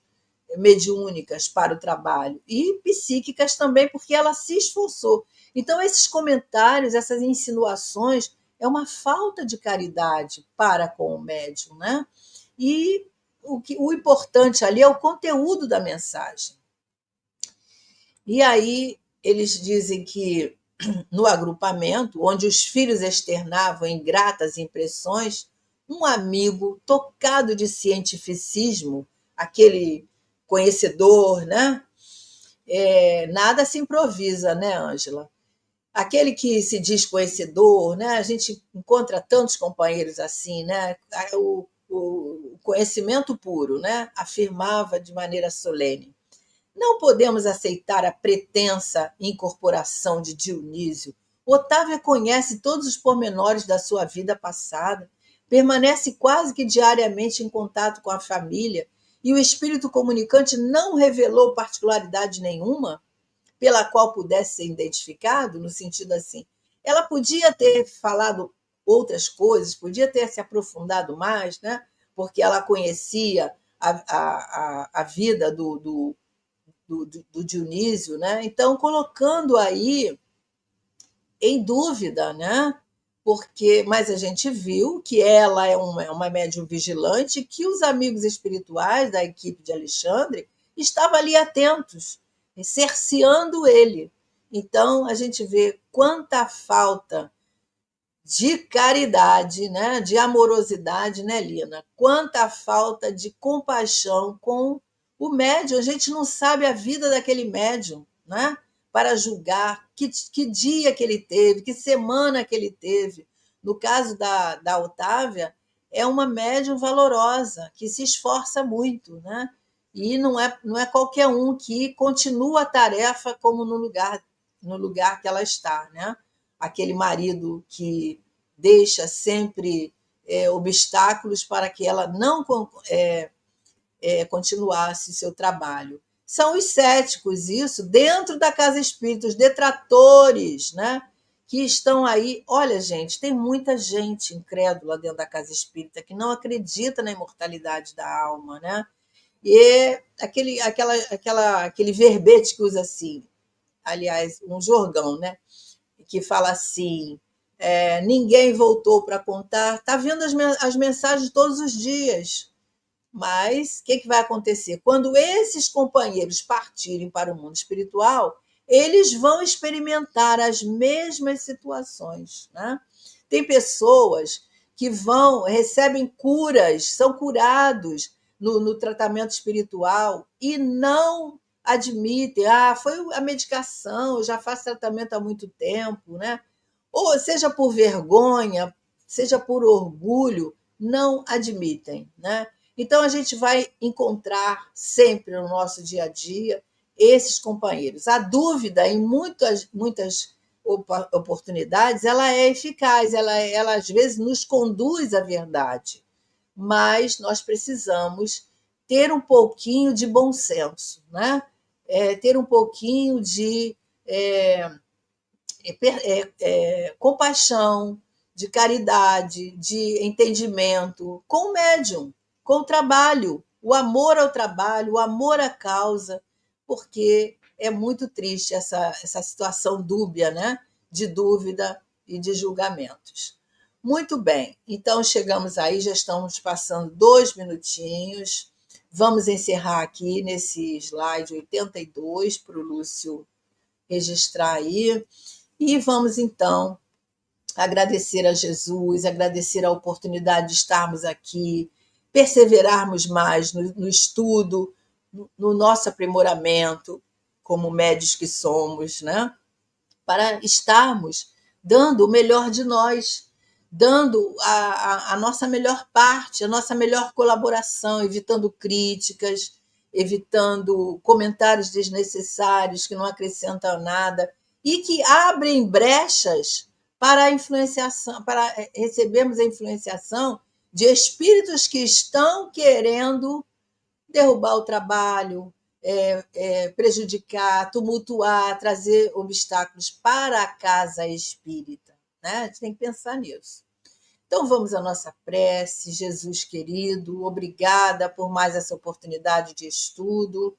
mediúnicas para o trabalho e psíquicas também, porque ela se esforçou. Então, esses comentários, essas insinuações, é uma falta de caridade para com o médium, né? E o importante ali é o conteúdo da mensagem. E aí eles dizem que no agrupamento, onde os filhos externavam ingratas impressões, um amigo tocado de cientificismo, aquele conhecedor, né? Nada se improvisa, né, Ângela? Aquele que se diz conhecedor, né? A gente encontra tantos companheiros assim, né? O conhecimento puro, né? Afirmava de maneira solene: não podemos aceitar a pretensa incorporação de Dionísio. Otávia conhece todos os pormenores da sua vida passada, permanece quase que diariamente em contato com a família, e o espírito comunicante não revelou particularidade nenhuma pela qual pudesse ser identificado, no sentido assim, ela podia ter falado outras coisas, podia ter se aprofundado mais, né? Porque ela conhecia a vida do Dionísio, né? Então, colocando aí em dúvida, né? Mas a gente viu que ela é uma médium vigilante, que os amigos espirituais da equipe de Alexandre estavam ali atentos, cerceando ele. Então, a gente vê quanta falta de caridade, né? De amorosidade, né, Lina? Quanta falta de compaixão com o médium. A gente não sabe a vida daquele médium, né? Para julgar que dia que ele teve, que semana que ele teve. No caso da Otávia, é uma médium valorosa, que se esforça muito, né? E não é qualquer um que continua a tarefa como no lugar que ela está, né? Aquele marido que deixa sempre obstáculos para que ela não continuasse seu trabalho. São os céticos, isso, dentro da casa espírita, os detratores, né? Que estão aí. Olha, gente, tem muita gente incrédula dentro da casa espírita que não acredita na imortalidade da alma, né? E aquele verbete que usa assim, aliás, um jargão, né? Que fala assim, ninguém voltou para contar, está vendo as mensagens todos os dias. Mas o que vai acontecer? Quando esses companheiros partirem para o mundo espiritual, eles vão experimentar as mesmas situações, né? Tem pessoas que recebem curas, são curados no tratamento espiritual e não admitem, foi a medicação, eu já faço tratamento há muito tempo, né? Ou seja por vergonha, seja por orgulho, não admitem, né? Então, a gente vai encontrar sempre no nosso dia a dia esses companheiros. A dúvida, em muitas oportunidades, ela é eficaz, ela às vezes nos conduz à verdade, mas nós precisamos ter um pouquinho de bom senso, né? Ter um pouquinho de compaixão, de caridade, de entendimento com o médium, com o trabalho, o amor ao trabalho, o amor à causa, porque é muito triste essa situação dúbia, né? De dúvida e de julgamentos. Muito bem, então chegamos aí, já estamos passando 2 minutinhos. Vamos encerrar aqui nesse slide 82 para o Lúcio registrar aí. E vamos então agradecer a Jesus, agradecer a oportunidade de estarmos aqui, perseverarmos mais no estudo, no nosso aprimoramento, como médios que somos, né? Para estarmos dando o melhor de nós, dando a nossa melhor parte, a nossa melhor colaboração, evitando críticas, evitando comentários desnecessários que não acrescentam nada e que abrem brechas para a influenciação, para recebermos a influenciação de espíritos que estão querendo derrubar o trabalho, prejudicar, tumultuar, trazer obstáculos para a casa espírita, né? A gente tem que pensar nisso. Então, vamos à nossa prece. Jesus querido, obrigada por mais essa oportunidade de estudo,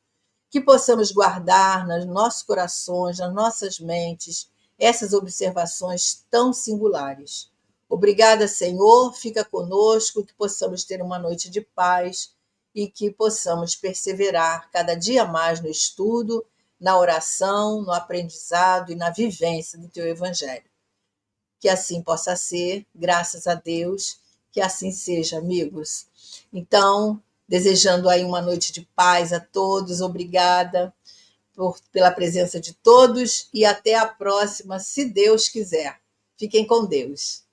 que possamos guardar nos nossos corações, nas nossas mentes, essas observações tão singulares. Obrigada, Senhor, fica conosco, que possamos ter uma noite de paz e que possamos perseverar cada dia mais no estudo, na oração, no aprendizado e na vivência do Teu Evangelho. Que assim possa ser, graças a Deus, que assim seja, amigos. Então, desejando aí uma noite de paz a todos, obrigada pela presença de todos e até a próxima, se Deus quiser. Fiquem com Deus.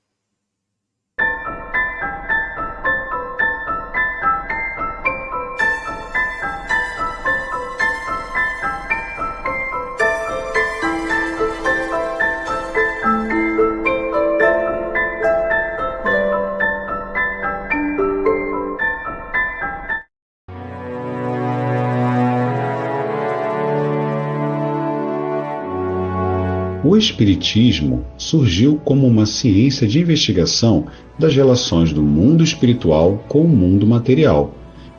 O Espiritismo surgiu como uma ciência de investigação das relações do mundo espiritual com o mundo material.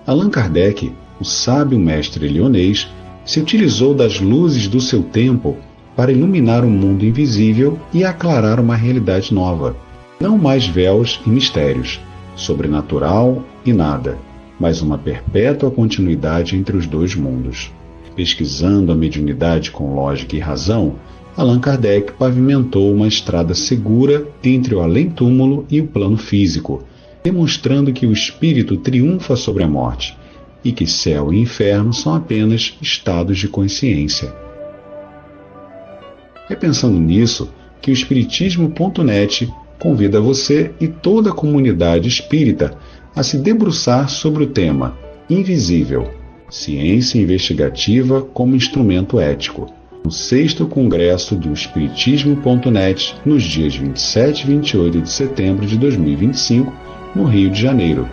Allan Kardec, o sábio mestre lyonês, se utilizou das luzes do seu tempo para iluminar o mundo invisível e aclarar uma realidade nova. Não mais véus e mistérios, sobrenatural e nada, mas uma perpétua continuidade entre os dois mundos. Pesquisando a mediunidade com lógica e razão, Allan Kardec pavimentou uma estrada segura entre o além-túmulo e o plano físico, demonstrando que o espírito triunfa sobre a morte e que céu e inferno são apenas estados de consciência. É pensando nisso que o Espiritismo.net convida você e toda a comunidade espírita a se debruçar sobre o tema Invisível, Ciência Investigativa como Instrumento Ético, no 6º Congresso do Espiritismo.net, nos dias 27 e 28 de setembro de 2025, no Rio de Janeiro.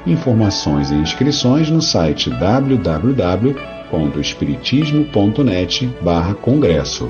Informações e inscrições no site www.espiritismo.net/congresso.